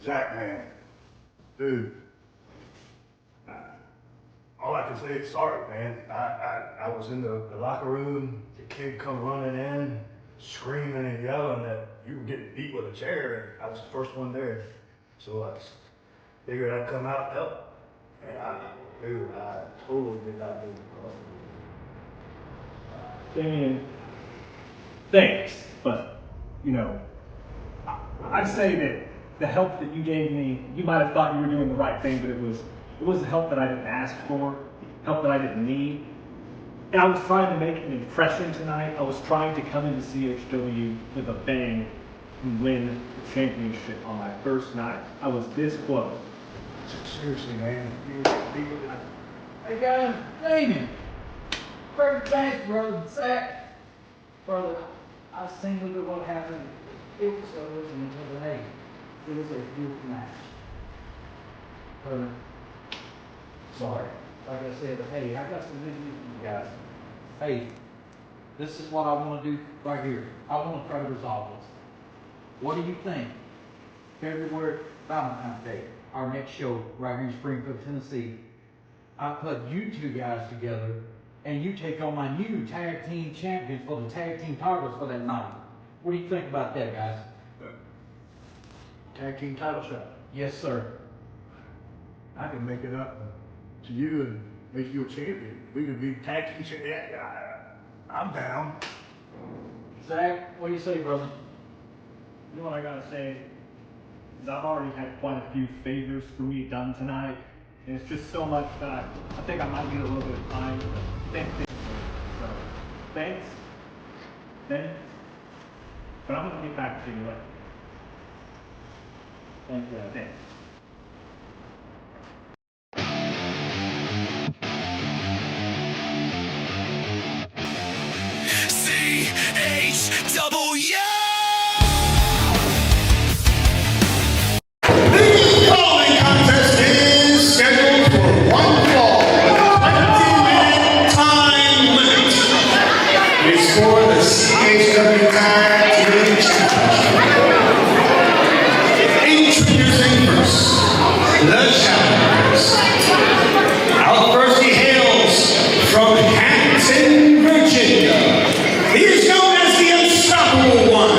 Zack, man. Dude. All I can say is sorry, man. I was in the locker room, the kid come running in, screaming and yelling that you were getting beat with a chair, and I was the first one there. So I figured I'd come out and help. And I totally did not do it. Damien, thanks, but, you know, I'd say that the help that you gave me, you might have thought you were doing the right thing, but it was the help that I didn't ask for, help that I didn't need. And I was trying to make an impression tonight. I was trying to come into CHW with a bang and win the championship on my first night. I was this close. Seriously, man. You were getting beat with it. Hey guys, Damien. First thanks, brother. Zack. Brother, I seen a little bit what happened. It was hey, it was a beautiful match. Sorry. Like I said, hey, I got some good news for you guys. Hey, this is what I want to do right here. I want to try to resolve this. What do you think? February, Valentine's Day, our next show right here in Springfield, Tennessee. I put you two guys together and you take on my new tag team champions for the tag team titles for that night. What do you think about that, guys? Tag team title shot. Yes, sir. I can make it up to you and make you a champion. We could be tag team champions. I'm down. Zack, what do you say, brother? You know what I gotta say? Is I've already had quite a few favors for me done tonight, and it's just so much that I think I might get a little bit of time to think things over. So, thanks. But I'm gonna get back to you later. Thank you. Thanks. CHW! The following contest is scheduled for one fall with a 20-minute time limit. It's for the CHW Tag Team Champions. Introducing first, the challengers. Out first he hails from Hampton, Virginia. He is known as the Unstoppable One.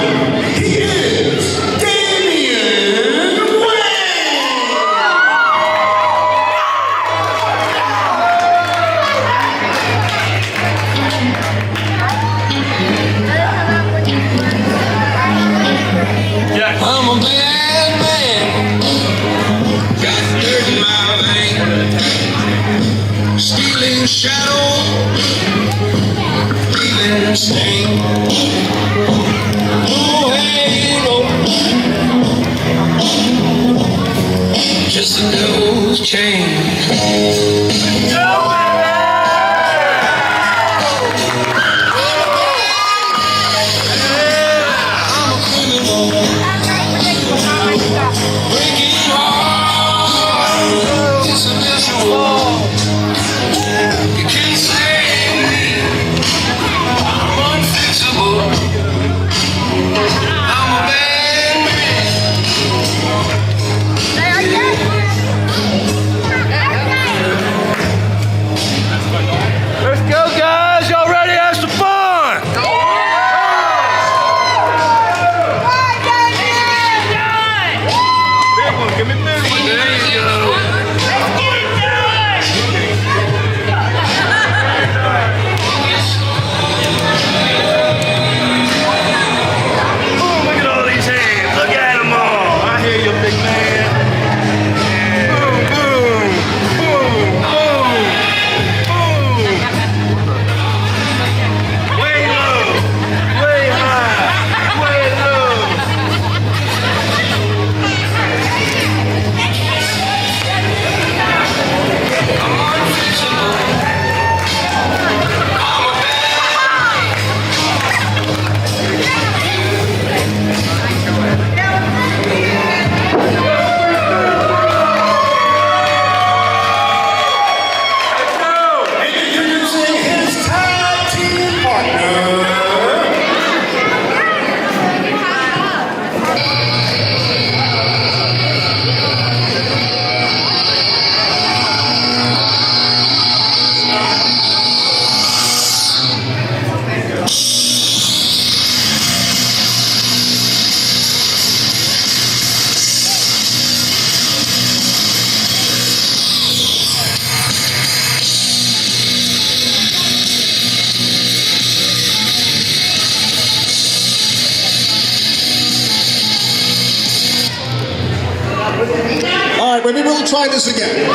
right, Remy, we'll try this again.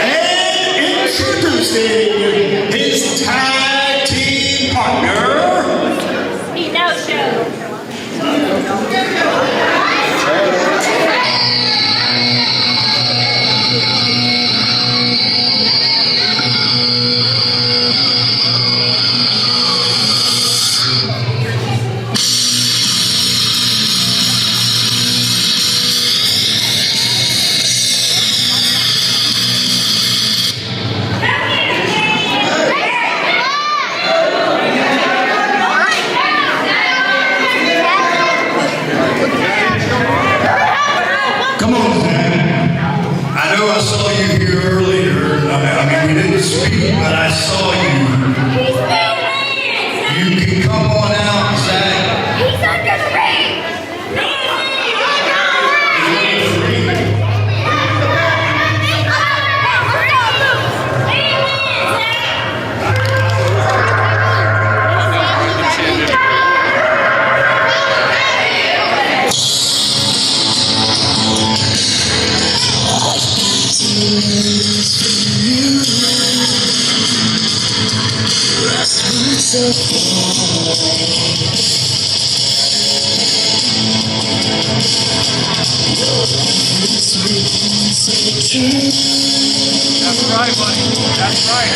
And introducing his tag team partner. He knows show. Come on, Zach. I know I saw you here earlier. I mean, we didn't speak, but I saw you. You can come on out, Zach. He's under the ring. That's right, buddy. That's right.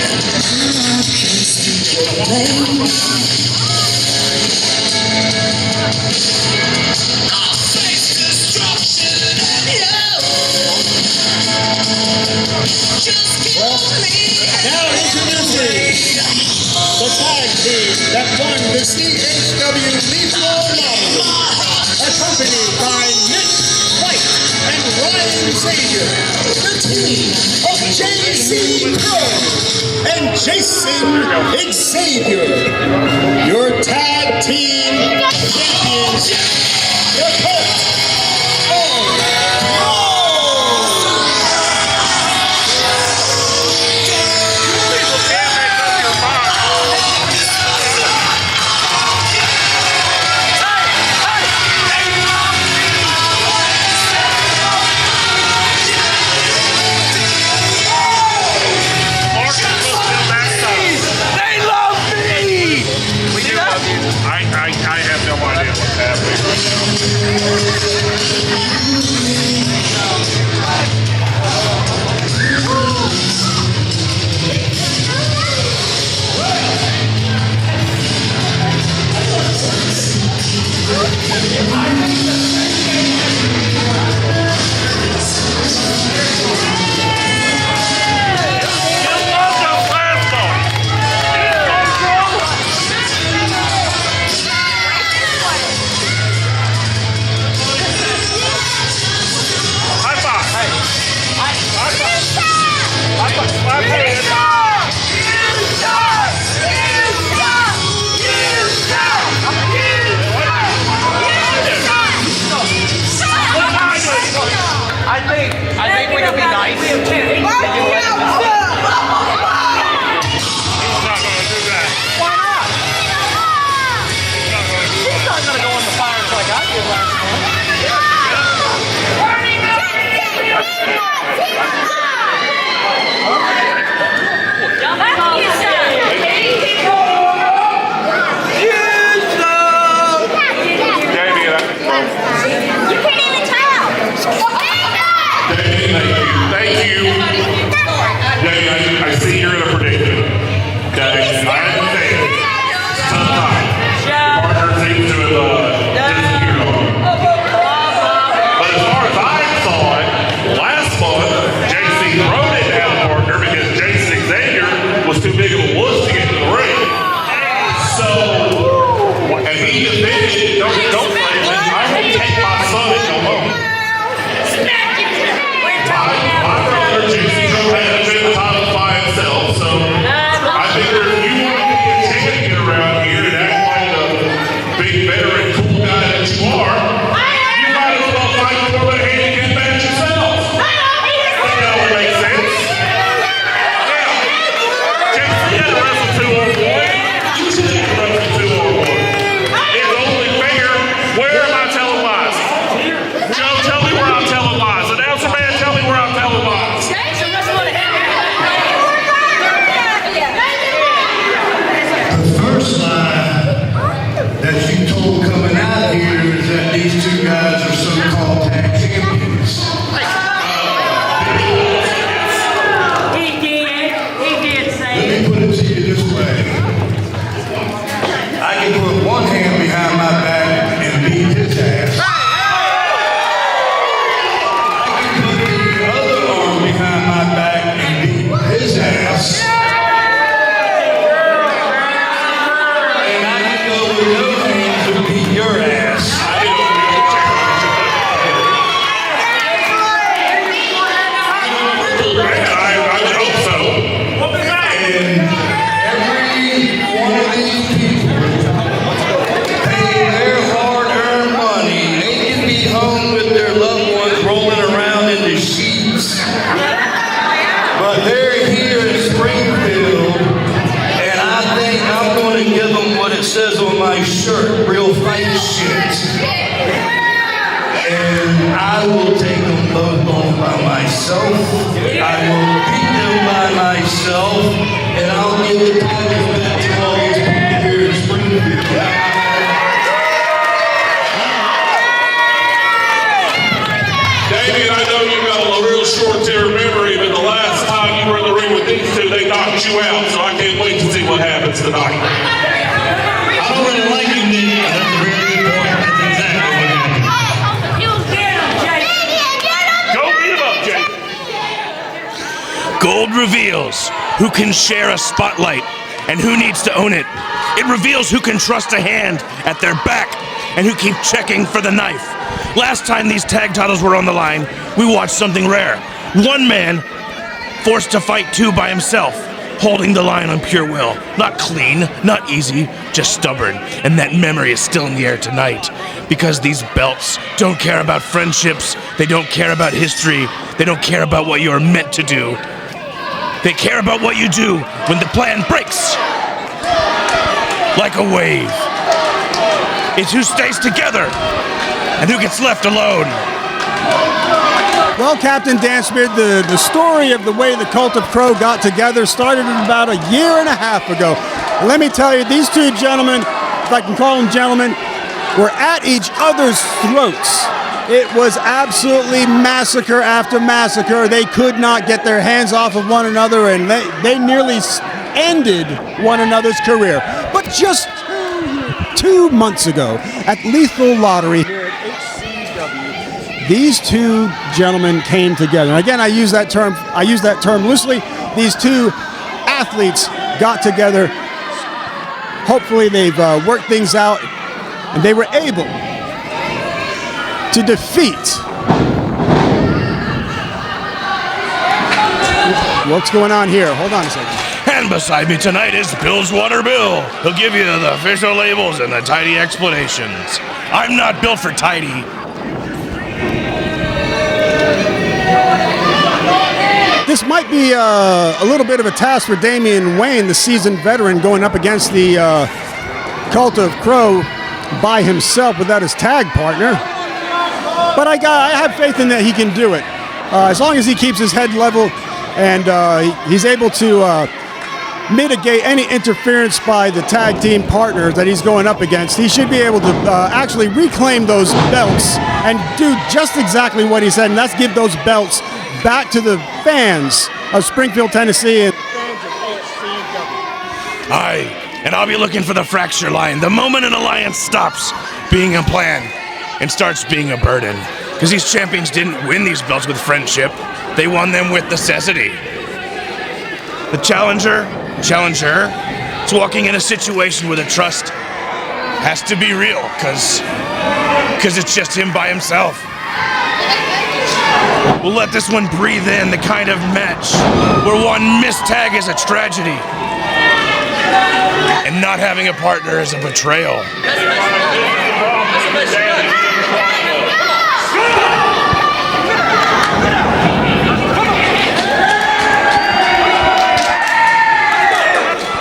Now introducing the tag team that won the CHW Lethal Lottery, accompanied by Nick White and Ryan Xavier, the team of JC Pro and Jason Xavier, your tag team champions, the Cult of I have no idea what's happening I will take them both on by myself. I will beat them by myself, and I'll give the title back to all these people here in Springfield. Damien, I know you got a real short-term memory, but the last time you were in the ring with these two, they knocked you out, so I can't wait to see what happens tonight. I don't really like you, Nick. That's a very good point. That's exactly what happened. Go beat him up, Jake. Gold reveals who can share a spotlight and who needs to own it. It reveals who can trust a hand at their back and who keep checking for the knife. Last time these tag titles were on the line, we watched something rare. One man forced to fight two by himself, holding the line on pure will. Not clean, not easy, just stubborn. And that memory is still in the air tonight. Because these belts don't care about friendships, they don't care about history, they don't care about what you're meant to do. They care about what you do when the plan breaks. Like a wave. It's who stays together and who gets left alone. Well, Captain Dancebeard, the story of the way the Cult of Crow got together started about a year and a half ago. Let me tell you, these two gentlemen, if I can call them gentlemen, were at each other's throats. It was absolutely massacre after massacre. They could not get their hands off of one another, and they nearly ended one another's career. But just 2 months ago, at Lethal Lottery here at HCW, these two gentlemen came together. And again, I use that term loosely. These two athletes got together. Hopefully they've worked things out, and they were able to defeat. What's going on here? Hold on a second. And beside me tonight is Bill's Water Bill. He'll give you the official labels and the tidy explanations. I'm not built for tidy. This might be a little bit of a task for Damien Wayne, the seasoned veteran, going up against the Cult of Crow by himself without his tag partner. But I have faith in that he can do it. As long as he keeps his head level and he's able to mitigate any interference by the tag team partner that he's going up against, he should be able to actually reclaim those belts and do just exactly what he said, and that's give those belts back to the fans of Springfield, Tennessee, and fans of HCW. Aye, and I'll be looking for the fracture line. The moment an alliance stops being a plan and starts being a burden. Because these champions didn't win these belts with friendship. They won them with necessity. The challenger is walking in a situation where the trust has to be real, because it's just him by himself. We'll let this one breathe in, the kind of match where one missed tag is a tragedy and not having a partner is a betrayal.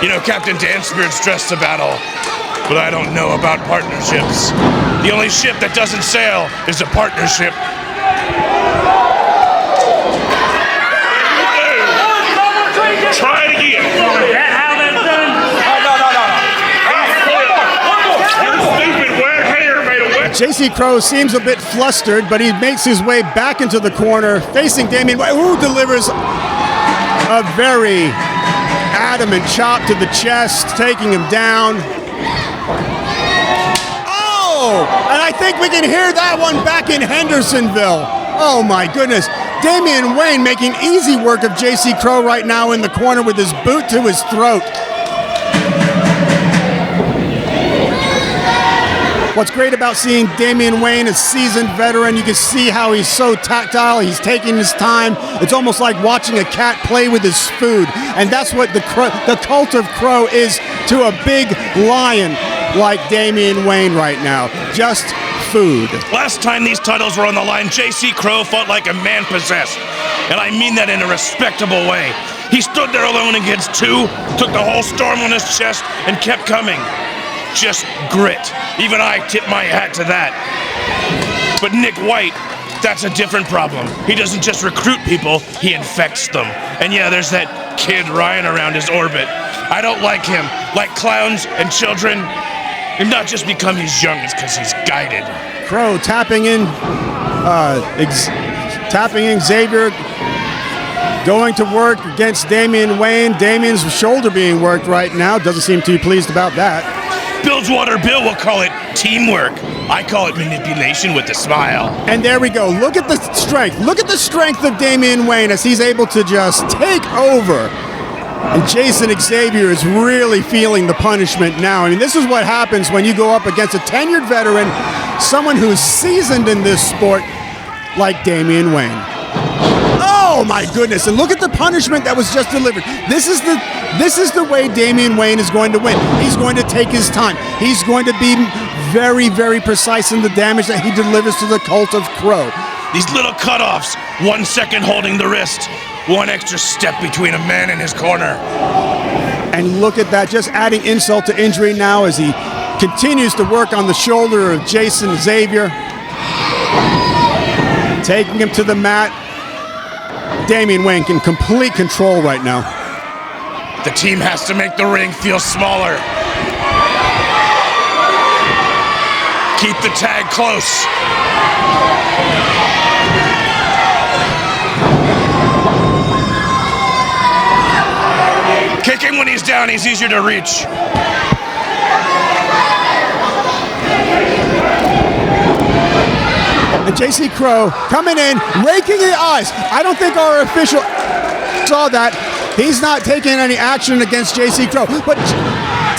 You know, Captain Dancebeard stressed a battle, but I don't know about partnerships. The only ship that doesn't sail is a partnership. Try it again. Is that how that's done? No. Your stupid wet hair made a wet. JC Crow seems a bit flustered, but he makes his way back into the corner, facing Damien Wayne, who delivers a very adamant chop to the chest, taking him down. Oh! And I think we can hear that one back in Hendersonville. Oh my goodness. Damien Wayne making easy work of JC Crow right now in the corner with his boot to his throat. What's great about seeing Damien Wayne, a seasoned veteran, you can see how he's so tactile, he's taking his time. It's almost like watching a cat play with his food. And that's what the Cult of Crow is to a big lion like Damien Wayne right now. Just food. Last time these titles were on the line, JC Crow fought like a man possessed. And I mean that in a respectable way. He stood there alone against two, took the whole storm on his chest, and kept coming. Just grit. Even I tip my hat to that. But Nick White That's a different problem. He doesn't just recruit people, he infects them. And yeah, there's that kid Ryan around his orbit. I don't like him. Like clowns and children, and not just because he's young, it's because he's guided. Crow tapping in Xavier, going to work against Damien Wayne. Damien's shoulder being worked right now. Doesn't seem too pleased about that. Bilgewater Bill will call it teamwork. I call it manipulation with a smile. And there we go. Look at the strength. Look at the strength of Damien Wayne as he's able to just take over. And Jason Xavier is really feeling the punishment now. I mean, this is what happens when you go up against a tenured veteran, someone who's seasoned in this sport like Damien Wayne. Oh my goodness, and look at the punishment that was just delivered. This is the way Damien Wayne is going to win. He's going to take his time. He's going to be very, very precise in the damage that he delivers to the Cult of Crow. These little cutoffs, 1 second holding the wrist, one extra step between a man and his corner. And look at that, just adding insult to injury now as he continues to work on the shoulder of Jason Xavier. Taking him to the mat. Damien Wayne in complete control right now. The team has to make the ring feel smaller. Keep the tag close. Kick him when he's down, he's easier to reach. And JC Crow coming in, raking the eyes. I don't think our official saw that. He's not taking any action against JC Crow. But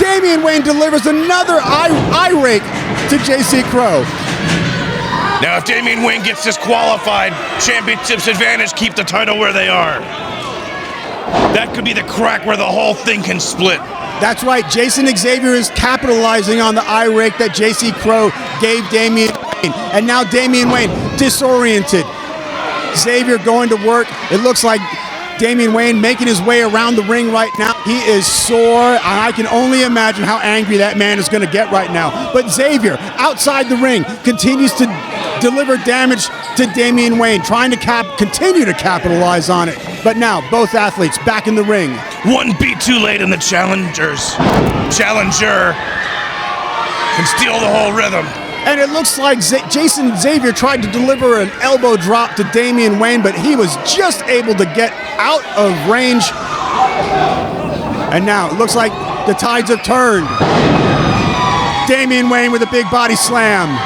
Damien Wayne delivers another eye rake to JC Crow. Now if Damien Wayne gets disqualified, Championship's advantage keep the title where they are. That could be the crack where the whole thing can split. That's right, Jason Xavier is capitalizing on the eye rake that JC Crow gave Damien Wayne. And now Damien Wayne disoriented. Xavier going to work. It looks like Damien Wayne making his way around the ring right now. He is sore, and I can only imagine how angry that man is going to get right now. But Xavier, outside the ring, continues to deliver damage to Damien Wayne, trying to continue to capitalize on it. But now, both athletes back in the ring. One beat too late and the challenger can steal the whole rhythm. And it looks like Jason Xavier tried to deliver an elbow drop to Damien Wayne, but he was just able to get out of range. And now it looks like the tides have turned. Damien Wayne with a big body slam.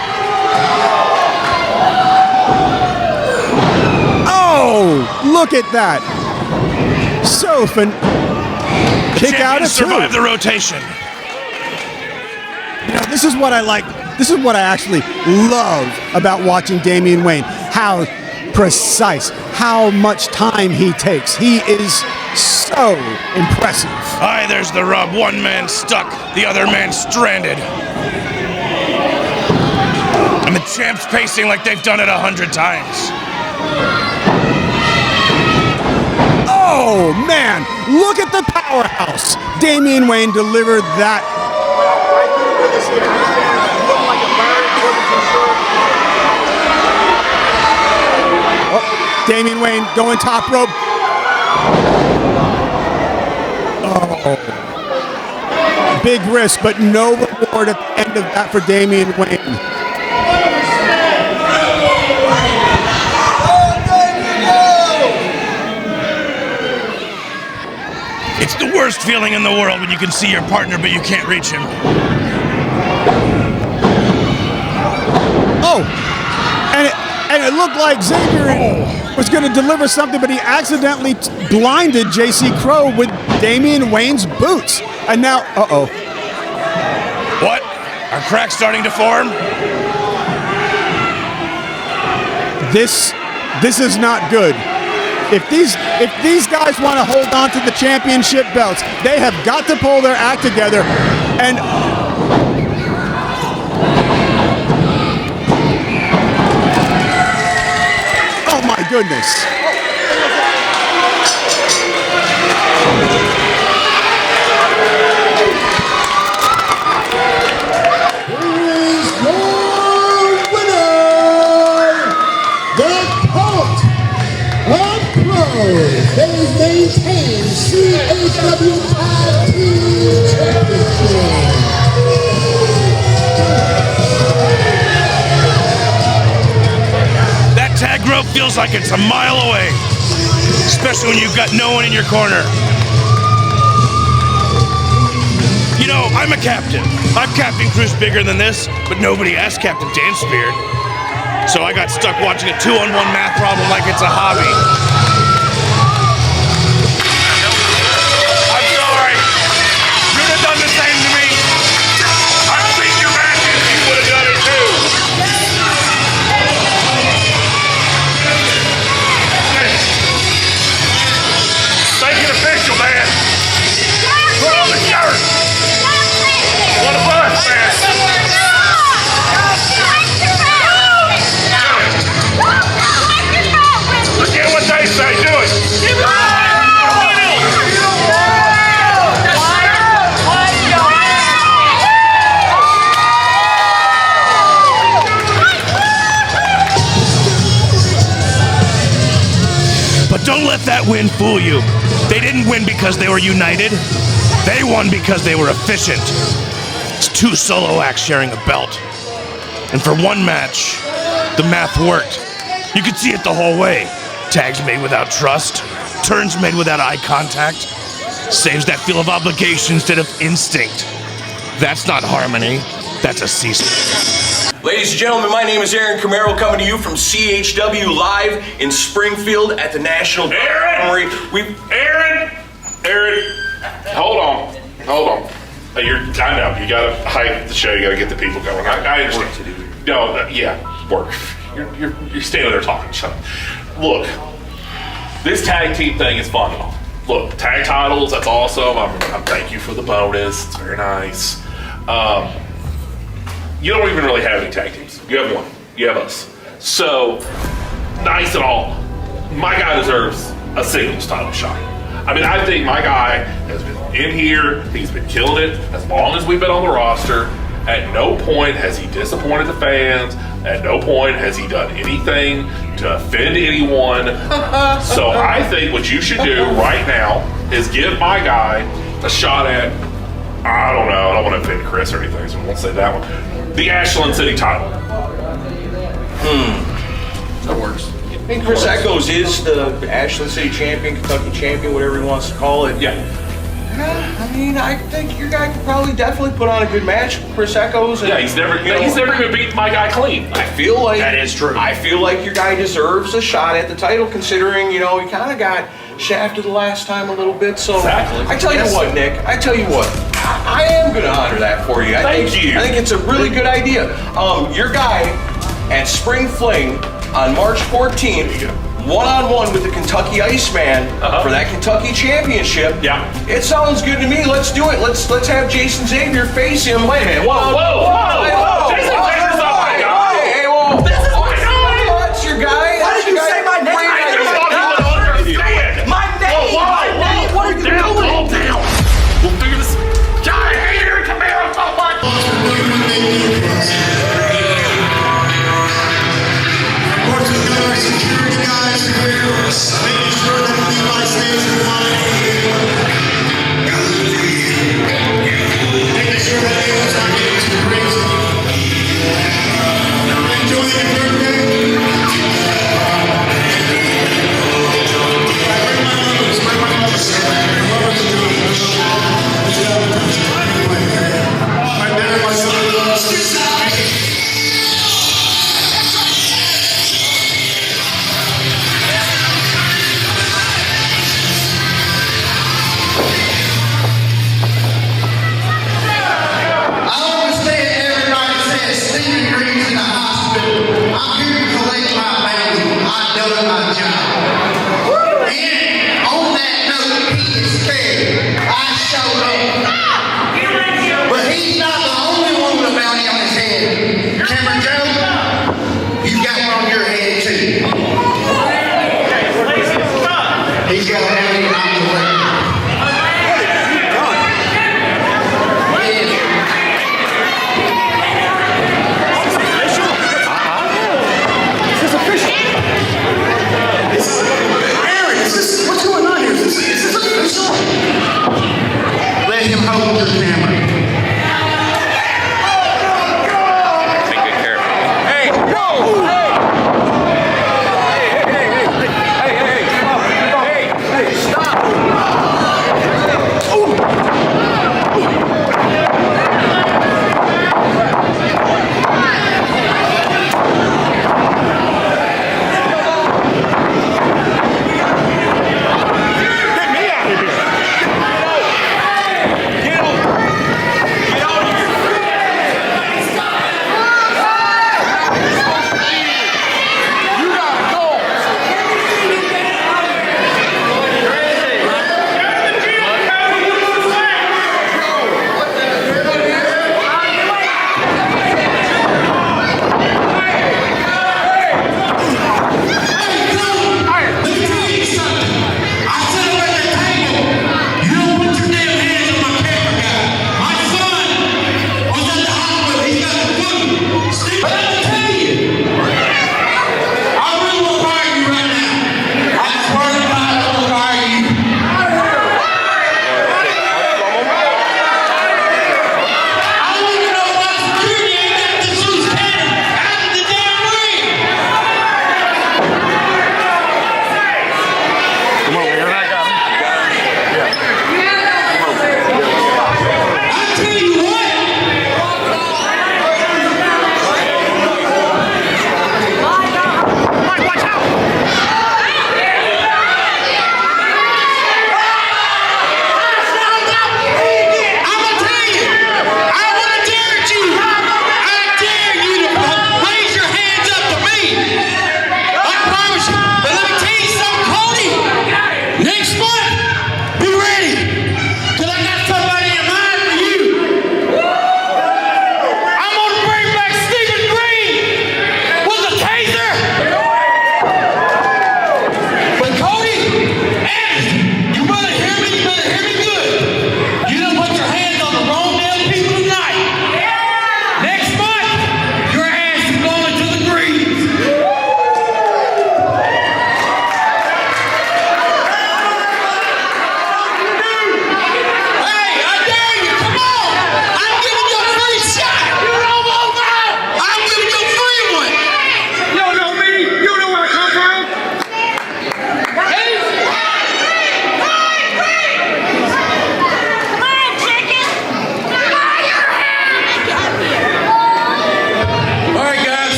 Oh, look at that. So fun. Kick out of two. Survive the rotation. You know, this is what I like. This is what I actually love about watching Damien Wayne. How precise, how much time he takes. He is so impressive. Aye, there's the rub. One man stuck, the other man stranded. And the champ's pacing like they've done it 100 times. Oh, man, look at the powerhouse. Damien Wayne delivered that. Oh, Damien Wayne going top rope. Oh. Big risk, but no reward at the end of that for Damien Wayne. It's the worst feeling in the world when you can see your partner, but you can't reach him. Oh, and it looked like Xavier was going to deliver something, but he accidentally blinded JC Crow with Damien Wayne's boots. And now, uh-oh. What? Are cracks starting to form? This is not good. If these guys want to hold on to the championship belts, they have got to pull their act together. And oh my goodness. Here is your winner, the they maintain CHW Tag Team Champions. That tag rope feels like it's a mile away, especially when you've got no one in your corner. You know, I'm a captain. I've captained crews bigger than this, but nobody asked Captain Dancebeard. So I got stuck watching a 2-on-1 math problem like it's a hobby. I'm sorry. You'd have done the same to me. I've seen your matches. You would have done it too. Make it official, man. Put on the shirt. What a bus, man. Forget what they say, do it. But don't let that win fool you. They didn't win because they were united. They won because they were efficient. It's 2 solo acts sharing a belt. And for one match, the math worked. You could see it the whole way. Tags made without trust, turns made without eye contact, saves that feel of obligation instead of instinct. That's not harmony, that's a cease. Ladies and gentlemen, my name is Aaron Camaro, coming to you from CHW live in Springfield at the National Aaron, hold on. I know, you gotta hype the show, you gotta get the people going. I understand. No, yeah, work. You're standing there talking, shut up. Look, this tag team thing is fun and all. Look, tag titles, that's awesome. I'm thank you for the bonus, it's very nice. You don't even really have any tag teams. You have one, you have us. So, nice and all. My guy deserves a singles title shot. I mean, I think my guy has been in here, he's been killing it as long as we've been on the roster. At no point has he disappointed the fans. At no point has he done anything to offend anyone. So I think what you should do right now is give my guy a shot at, I don't know, I don't want to offend Chris or anything, so I won't say that one. The Ashland City title. That works. And Chris Echoes is the Ashland City champion, Kentucky champion, whatever he wants to call it. Yeah. I mean, I think your guy could probably definitely put on a good match, Chris Echoes. And, Yeah, he's never gonna beat my guy clean. I feel like That is true. I feel like your guy deserves a shot at the title, considering he kind of got shafted the last time a little bit. So Exactly. I tell you what, Nick. I tell you what. I am going to honor that for you. I think it's a really good idea. Your guy at Spring Fling on March 14th. One-on-one with the Kentucky Iceman for that Kentucky Championship. Yeah. It sounds good to me. Let's do it. Let's have Jason Xavier face him. Wait a minute. Whoa. Jason Xavier's not my guy. Hey, whoa. This is my guy. That's your guy. Why did you say my name? I just thought you would understand. My name! My name! What are you doing? Calm down. We'll figure this. God, I hate Aaron Camaro so much. Security guys here, making sure that the Levi stays in line. Making sure that they don't start getting too crazy.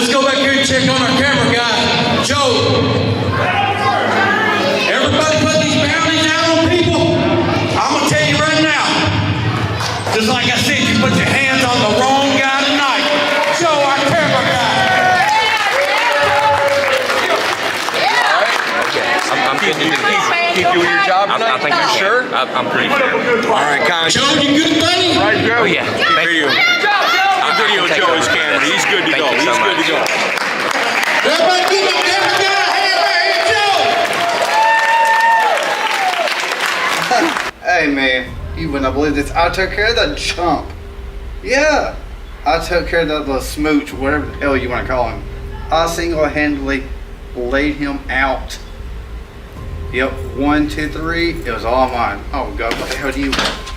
let's go back here and check on our camera guy, Joe. Everybody put these bounties out on people. I'm gonna tell you right now, just like I said, you put your hands on the wrong guy tonight. Joe, our camera guy. I'm keep doing your job tonight? I think you're sure? I'm pretty sure. All right, Conji. Joe, you good, buddy? Right, Joe? Oh, yeah. Video. Video Joe is camera. He's good to go. He's good to go. Everybody give my camera guy a hand right here, Joe. Hey man, you would not believe this. I took care of that chump. Yeah, I took care of that little smooch, whatever the hell you want to call him. I single-handedly laid him out. Yep, 1, 2, 3, it was all mine. Oh God, what the hell do you want?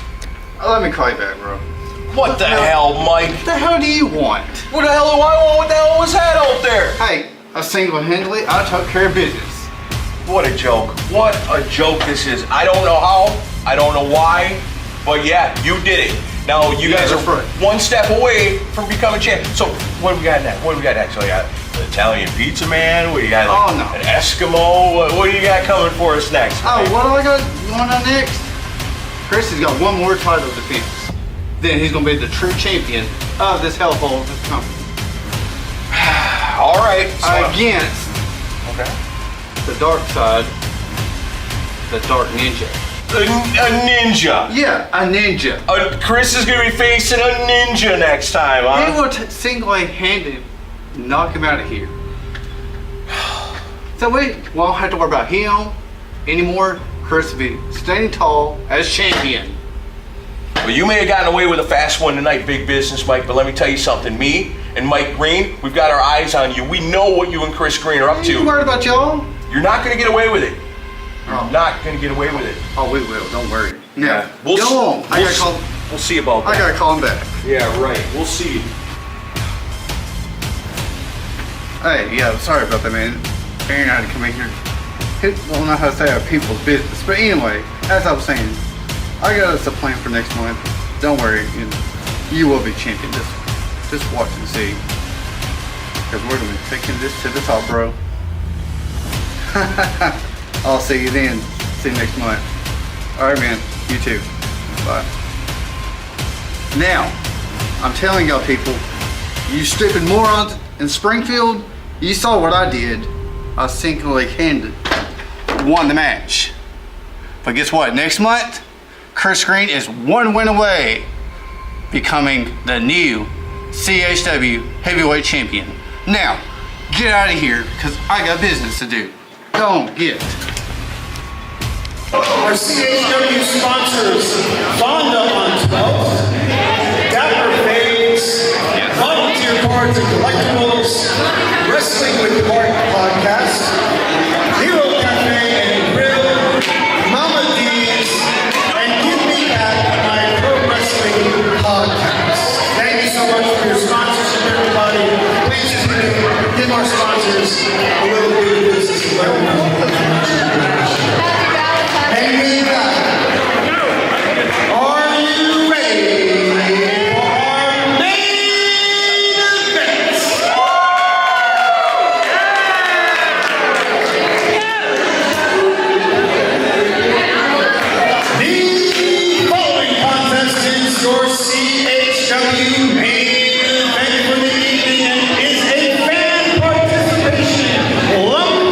Oh, let me call you back, bro. What the hell, Mike? What the hell do you want? What the hell do I want? What the hell was that out there? Hey, I single-handedly, I took care of business. What a joke. What a joke this is. I don't know how, I don't know why, but yeah, you did it. Now, you guys are one step away from becoming champ. So, what do we got next? What do we got next? So, you got an Italian pizza man? What do you got? Like, an Eskimo? What do you got coming for us next? Oh, what do I got going on next? Chris has got one more title defense. Then he's going to be the true champion of this hellhole of this company. All right. So against the dark side, the dark ninja. A ninja. Yeah, a ninja. Chris is gonna be facing a ninja next time, huh? He will single-handed knock him out of here. So we won't have to worry about him anymore. Chris will be standing tall as champion. Well, you may have gotten away with a fast one tonight, big business, Mike, but let me tell you something. Me and Mike Green, we've got our eyes on you. We know what you and Chris Green are up to. You worried about y'all? You're not gonna get away with it. You're not gonna get away with it. Oh, we will. Don't worry. Yeah. Go on. I gotta call. We'll see about that. I gotta call him back. Yeah, right. We'll see. Hey, yeah, sorry about that, man. Aaron had to come in here. I don't know how to say our people's business, but anyway, as I was saying, I got us a plan for next month. Don't worry, you will be champion. Just watch and see, because we're gonna be taking this to the top, bro. I'll see you then. See you next month. All right, man. You too. Bye. Now, I'm telling y'all people, you stupid morons in Springfield, you saw what I did. I single-handed won the match. But guess what? Next month, Chris Green is one win away becoming the new CHW Heavyweight Champion. Now, get out of here, because I got business to do. Go on, get. Our CHW sponsors, Fonda on 12, Dapper Fades, Volunteer Cards and Collectibles, Wrestling with Mark Podcast, Hero Cafe and Grill, Mama D's, and Give Me Back, my pro wrestling podcast. Thank you so much for your sponsorship, everybody. Please just give our sponsors a little bit of business to let them know. And with that, are you ready for our main event? The following contest is your CHW main event for the evening and is a fan participation lumberjack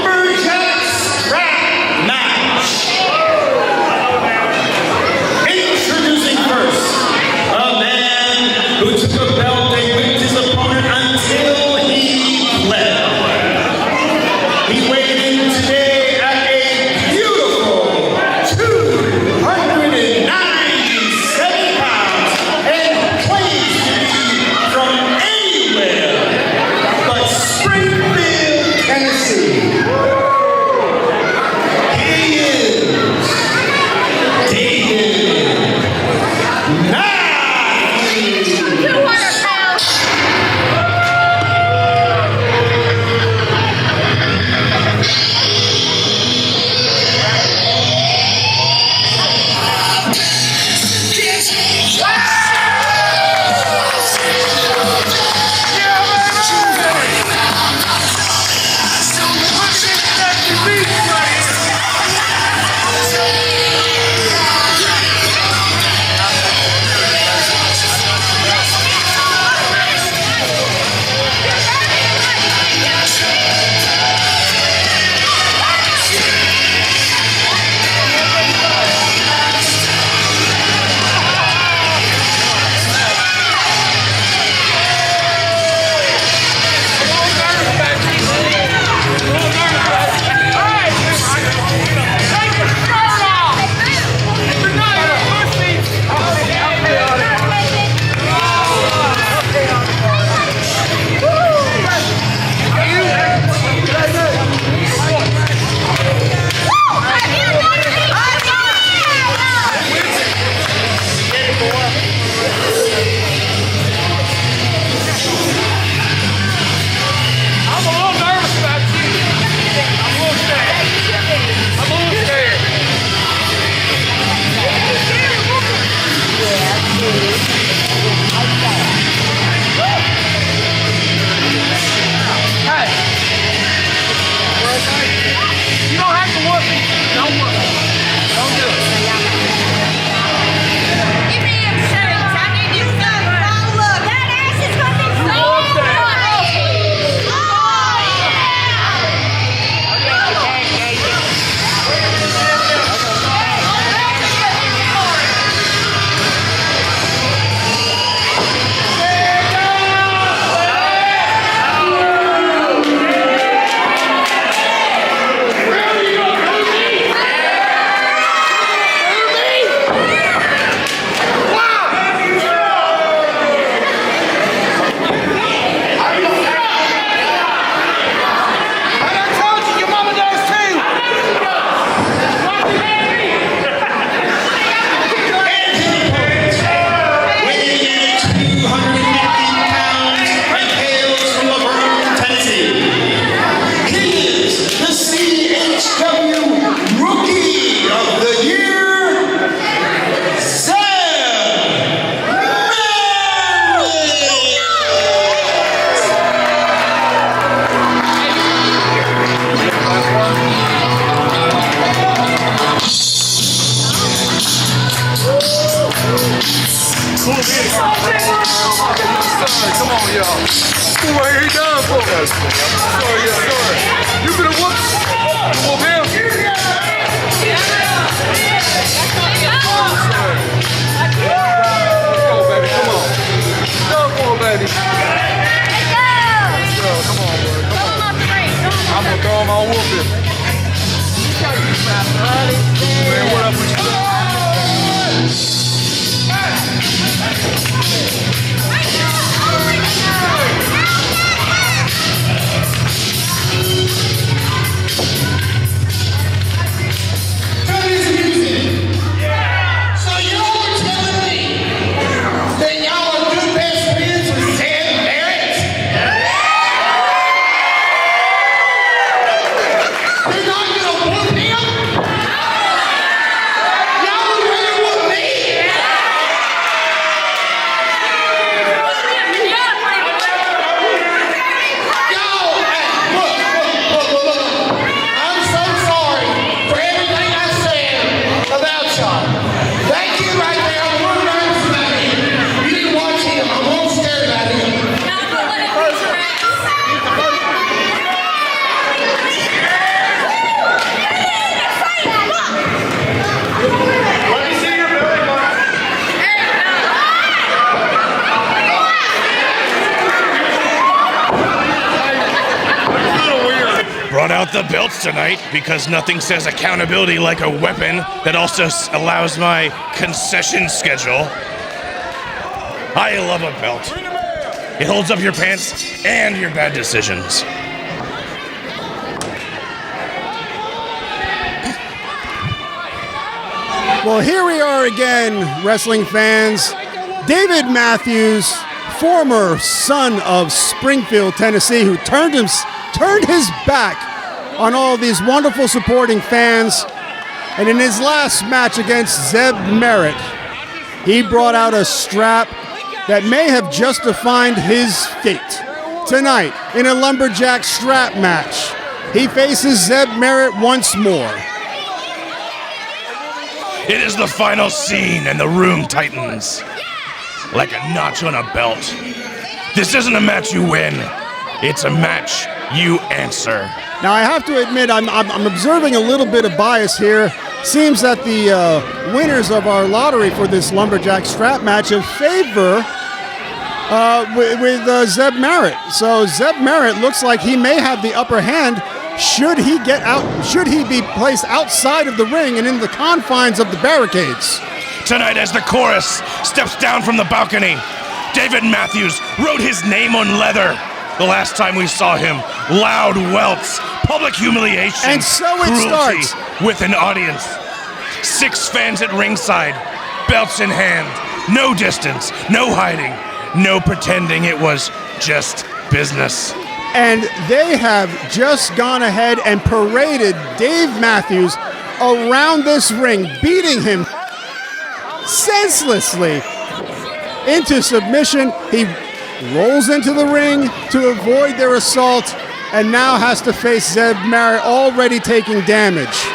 move right here. He done for me. Sorry, yes, sir. You finna whoop? You whoop him? Let's go, baby. Come on. Go for it, baby. Let's go. Come on, boy. Come on. I'm gonna throw him on whooping. Man, what up with you? So y'all were telling me that y'all are good best friends with Zach Harris? You're not gonna whoop him? Y'all would rather whoop me? Y'all, hey, look. I'm so sorry for everything I said about y'all. That kid right there, I'm one running somebody. You didn't watch him. I won't stare about him. Let me see your belly button. It's a little weird. Brought out the belts tonight because nothing says accountability like a weapon that also allows my concession schedule. I love a belt. It holds up your pants and your bad decisions. Well, here we are again, wrestling fans. David Matthews, former son of Springfield, Tennessee, who turned his back on all these wonderful supporting fans. And in his last match against Zeb Merritt, he brought out a strap that may have just defined his fate. Tonight, in a Lumberjack strap match, he faces Zeb Merritt once more. It is the final scene and the room tightens like a notch on a belt. This isn't a match you win. It's a match you answer. Now, I have to admit, I'm observing a little bit of bias here. Seems that the winners of our lottery for this Lumberjack strap match have favor with Zeb Merritt. So Zeb Merritt looks like he may have the upper hand should he be placed outside of the ring and in the confines of the barricades. Tonight, as the chorus steps down from the balcony, David Matthews wrote his name on leather. The last time we saw him, loud welts, public humiliation, and so it cruelty starts with an audience. 6 fans at ringside, belts in hand, no distance, no hiding, no pretending it was just business. And they have just gone ahead and paraded Dave Matthews around this ring, beating him senselessly into submission. He rolls into the ring to avoid their assault and now has to face Zeb Merritt, already taking damage.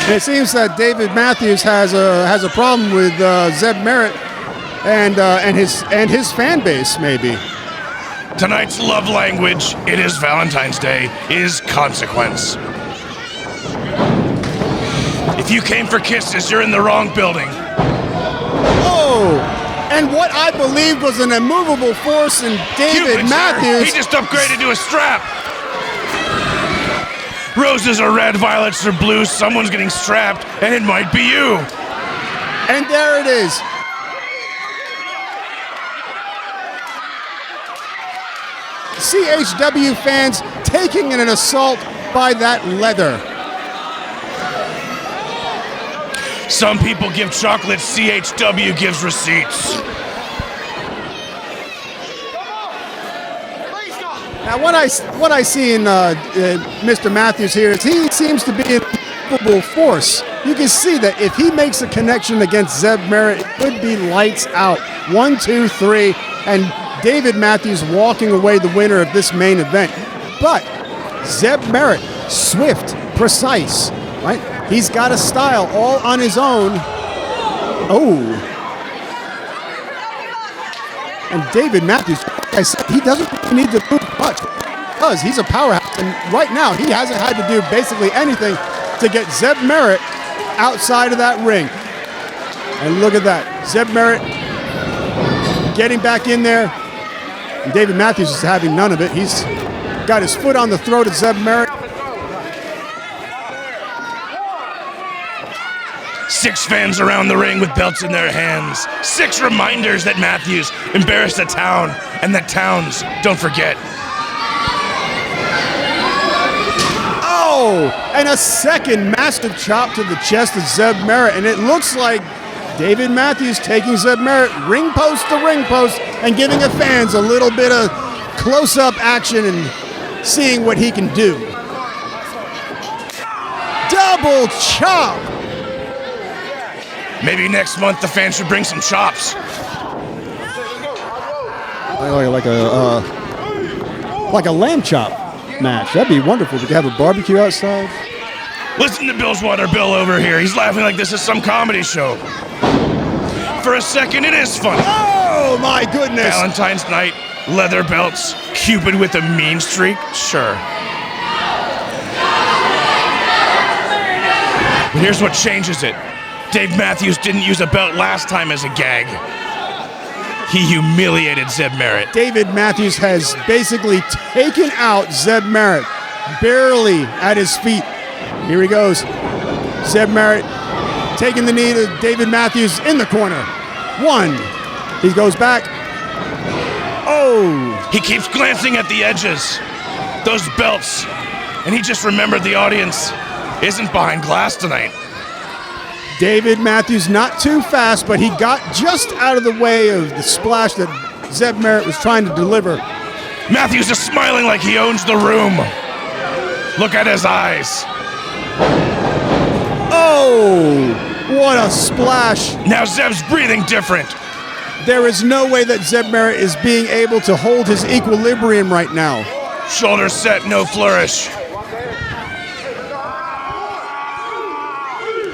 And it seems that David Matthews has a problem with Zeb Merritt and his fan base, maybe. Tonight's love language, it is Valentine's Day, is consequence. If you came for kisses, you're in the wrong building. Oh, and what I believed was an immovable force in David Cupid, Matthews. Sir. He just upgraded to a strap. Roses are red, violets are blue, someone's getting strapped, and it might be you. And there it is. CHW fans taking an assault by that leather. Some people give chocolate, CHW gives receipts. Now, what I see in Mr. Matthews here is he seems to be an immovable force. You can see that if he makes a connection against Zeb Merritt, it would be lights out. 1, 2, 3, and David Matthews walking away the winner of this main event. But Zeb Merritt, swift, precise, right? He's got a style all on his own. Oh. And David Matthews, like I said, he doesn't really need to move much because he's a powerhouse. And right now, he hasn't had to do basically anything to get Zeb Merritt outside of that ring. And look at that. Zeb Merritt getting back in there. And David Matthews is having none of it. He's got his foot on the throat of Zeb Merritt. 6 fans around the ring with belts in their hands. 6 reminders that Matthews embarrassed the town and that towns don't forget. Oh, and a second massive chop to the chest of Zeb Merritt. And it looks like David Matthews taking Zeb Merritt ring post to ring post and giving the fans a little bit of close-up action and seeing what he can do. Double chop! Maybe next month the fans should bring some chops. Like a lamb chop match. That'd be wonderful. We could have a barbecue outside. Listen to Bill's Water Bill over here. He's laughing like this is some comedy show. For a second, it is funny. Oh my goodness! Valentine's night, leather belts, Cupid with a mean streak. Sure. But here's what changes it. Dave Matthews didn't use a belt last time as a gag. He humiliated Zeb Merritt. David Matthews has basically taken out Zeb Merritt, barely at his feet. Here he goes. Zeb Merritt taking the knee to David Matthews in the corner. 1. He goes back. Oh! He keeps glancing at the edges. Those belts. And he just remembered the audience isn't behind glass tonight. David Matthews not too fast, but he got just out of the way of the splash that Zeb Merritt was trying to deliver. Matthews is smiling like he owns the room. Look at his eyes. Oh, what a splash. Now Zeb's breathing different. There is no way that Zeb Merritt is being able to hold his equilibrium right now. Shoulders set, no flourish.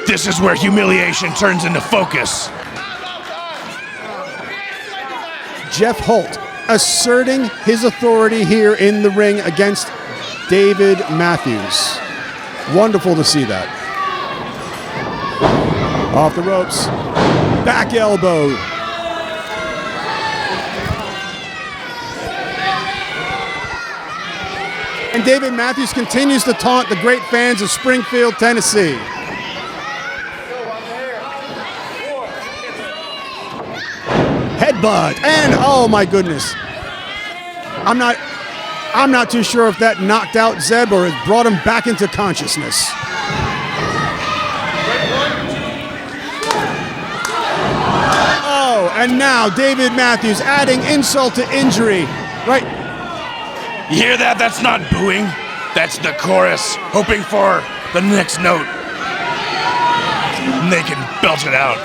This is where humiliation turns into focus. Jeff Holt asserting his authority here in the ring against David Matthews. Wonderful to see that. Off the ropes. Back elbow. And David Matthews continues to taunt the great fans of Springfield, Tennessee. Headbutt, and oh my goodness. I'm not too sure if that knocked out Zeb or it brought him back into consciousness. Oh, and now David Matthews adding insult to injury. Right. You hear that? That's not booing. That's the chorus, hoping for the next note. And they can belt it out.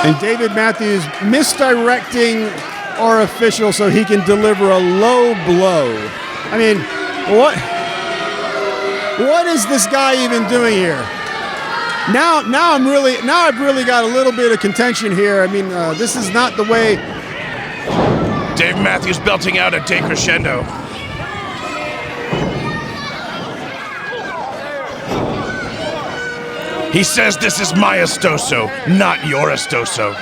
And David Matthews misdirecting our official so he can deliver a low blow. I mean, what is this guy even doing here? Now I've really got a little bit of contention here. I mean, this is not the way. Dave Matthews belting out a decrescendo. He says this is my Estoso, not your Estoso.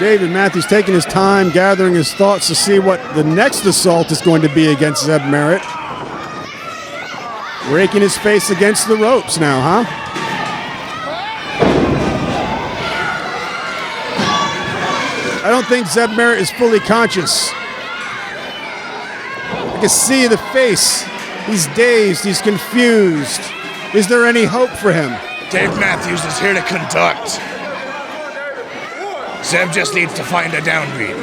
David Matthews taking his time, gathering his thoughts to see what the next assault is going to be against Zeb Merritt. Raking his face against the ropes now, huh? I don't think Zeb Merritt is fully conscious. I can see the face. He's dazed, he's confused. Is there any hope for him? Dave Matthews is here to conduct. Zeb just needs to find a downbeat.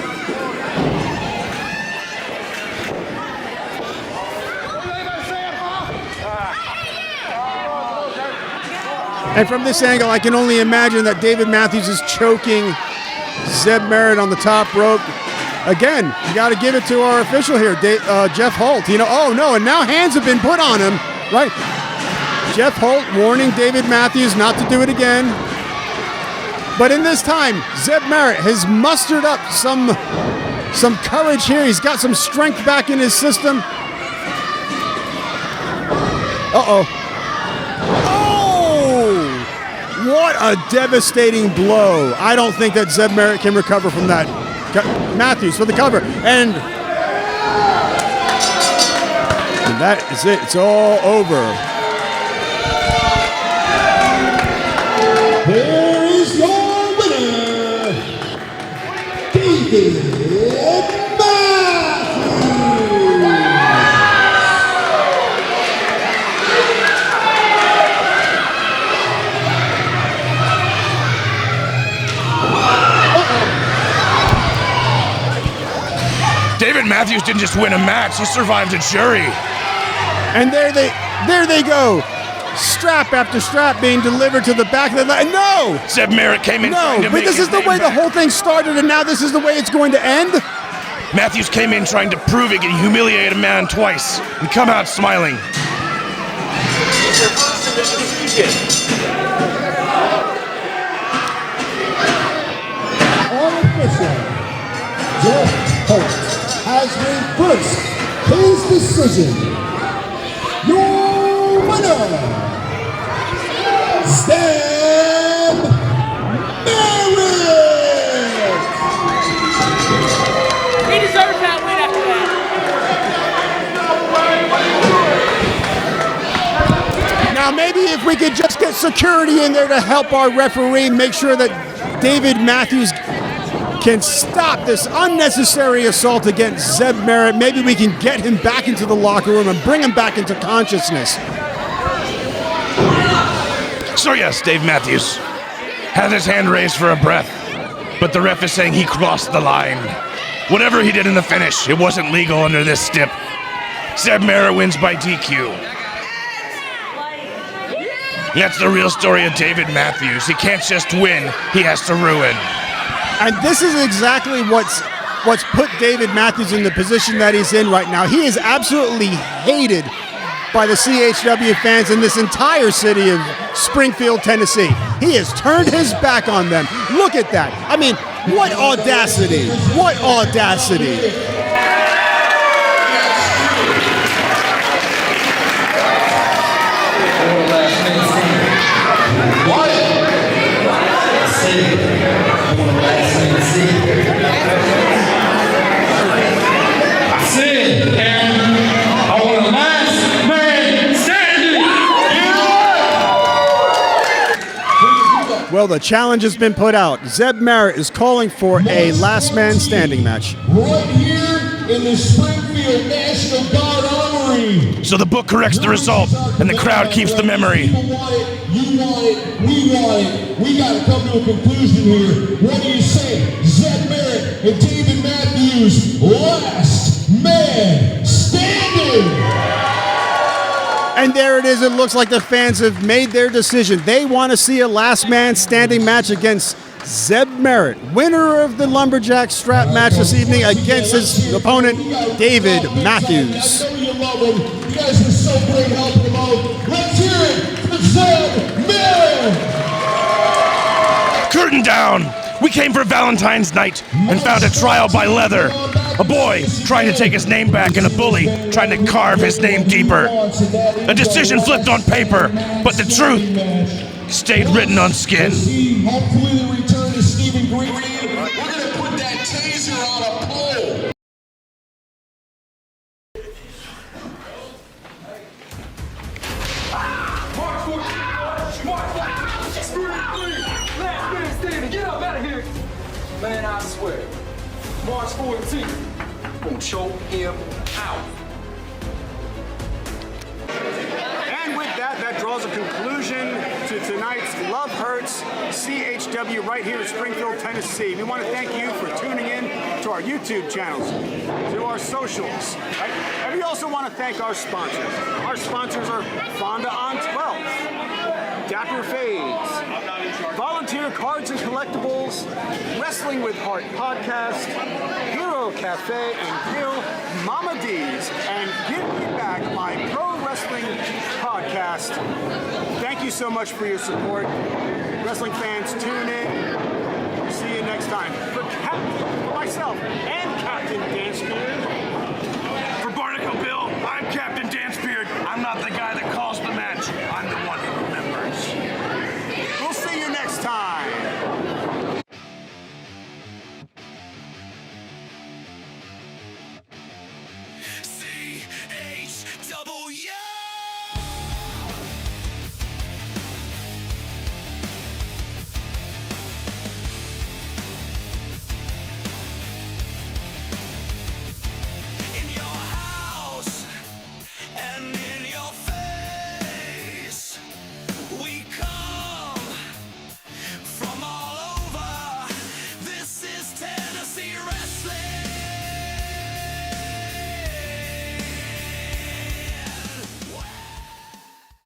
And from this angle, I can only imagine that David Matthews is choking Zeb Merritt on the top rope. Again, you got to give it to our official here, Jeff Holt. You know, oh no, and now hands have been put on him, right? Jeff Holt warning David Matthews not to do it again. But in this time, Zeb Merritt has mustered up some courage here. He's got some strength back in his system. Uh-oh. Oh! What a devastating blow. I don't think that Zeb Merritt can recover from that. Matthews for the cover. And that is it. It's all over. Here is your winner, David David Matthews didn't just win a match, he survived a jury. And there they go. Strap after strap being delivered to the back of the line. No! Zeb Merritt came in trying to but make this his is the name way the back. whole thing started, and now this is the way it's going to end? Matthews came in trying to prove he can humiliate a man twice and come out smiling. Unofficial, Jeff Holt has reversed his decision. Your winner, Zeb Merritt. He deserves that win after that. Now maybe if we could just get security in there to help our referee make sure that David Matthews can stop this unnecessary assault against Zeb Merritt. Maybe we can get him back into the locker room and bring him back into consciousness. So yes, Dave Matthews has his hand raised for a breath, but the ref is saying he crossed the line. Whatever he did in the finish, it wasn't legal under this stip. Zeb Merritt wins by DQ. That's the real story of David Matthews. He can't just win, he has to ruin. And this is exactly what's put David Matthews in the position that he's in right now. He is absolutely hated by the CHW fans in this entire city of Springfield, Tennessee. He has turned his back on them. Look at that. I mean, what audacity. What audacity. Well, the challenge has been put out. Zeb Merritt is calling for a last man standing match. Right here in the Springfield National Guard Armory. So the book corrects the result, and the crowd keeps the memory. People want it, you want it, we want it. We got to come to a conclusion here. What do you say? Zeb Merritt and David Matthews, last man standing. And there it is. It looks like the fans have made their decision. They want to see a last man standing match against Zeb Merritt, winner of the Lumberjack strap match this evening against his opponent, David Matthews. I know you love him. You guys are so great helping him out. Let's hear it for Zeb Merritt. Curtain down! We came for Valentine's night and found a trial by leather. A boy trying to take his name back and a bully trying to carve his name deeper. A decision flipped on paper, but the truth stayed written on skin. Hopefully the return to Stephen Green. We're going to put that taser on a pole. Get up out of here. Man, I swear. March 14th. Gonna choke him out. And with that, that draws a conclusion to tonight's Love Hurts CHW right here in Springfield, Tennessee. We want to thank you for tuning in to our YouTube channels, to our socials. Right? And we also want to thank our sponsors. Our sponsors are Fonda on 12th, Dapper Fades, Volunteer Cards and Collectibles, Wrestling with Heart Podcast, Hero Cafe and Grill, Mama D's, and Give Me Back, my pro wrestling podcast. Thank you so much for your support. Wrestling fans, tune in. See you next time. For myself and Captain Dancebeard,